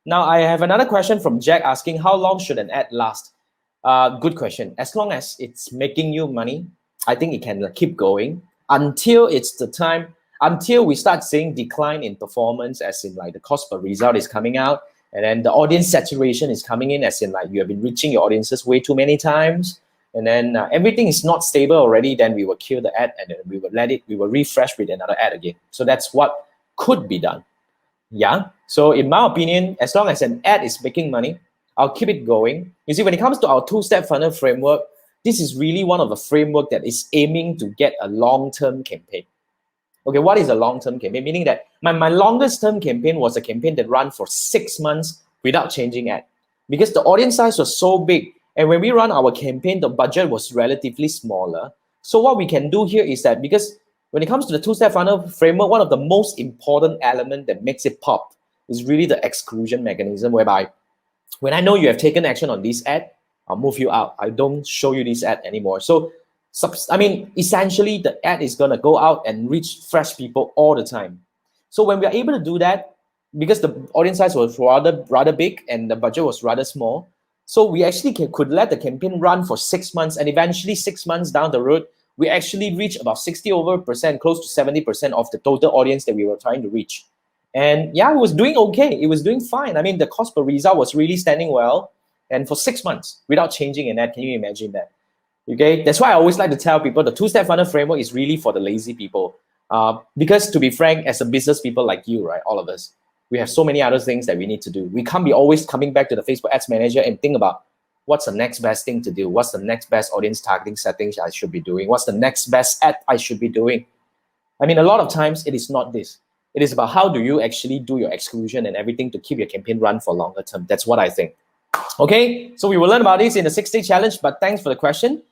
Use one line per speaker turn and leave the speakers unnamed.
Now, I have another question from Jack asking, how long should an ad last? Good question. As long as it's making you money, I think it can keep going until it's the time, until we start seeing decline in performance, as in like the cost per result is coming out, and then the audience saturation is coming in, as in like you have been reaching your audiences way too many times, and then everything is not stable already, then we will kill the ad and then we will refresh with another ad again. So that's what could be done. Yeah. So in my opinion, as long as an ad is making money, I'll keep it going. You see, when it comes to our two-step funnel framework, this is really one of the framework that is aiming to get a long-term campaign. Okay, what is a long-term campaign? Meaning that my longest-term campaign was a campaign that ran for 6 months without changing ad, because the audience size was so big. And when we run our campaign, the budget was relatively smaller. So what we can do here is that, because when it comes to the two-step funnel framework, one of the most important elements that makes it pop is really the exclusion mechanism, whereby when I know you have taken action on this ad, I'll move you out. I don't show you this ad anymore. So, essentially, the ad is going to go out and reach fresh people all the time. So when we are able to do that, because the audience size was rather big and the budget was rather small, so we actually could let the campaign run for 6 months, and eventually 6 months down the road, we actually reach about 60%, close to 70% of the total audience that we were trying to reach. And yeah, it was doing okay. It was doing fine. I mean, the cost per result was really standing well. And for 6 months without changing an ad, can you imagine that? Okay, that's why I always like to tell people the two-step funnel framework is really for the lazy people. Because to be frank, as a business people like you, right, all of us, we have so many other things that we need to do. We can't be always coming back to the Facebook Ads Manager and think about what's the next best thing to do? What's the next best audience targeting settings I should be doing? What's the next best ad I should be doing? I mean, a lot of times it is not this. It is about how do you actually do your exclusion and everything to keep your campaign run for longer term. That's what I think. Okay, so we will learn about this in the 6-day challenge, but thanks for the question.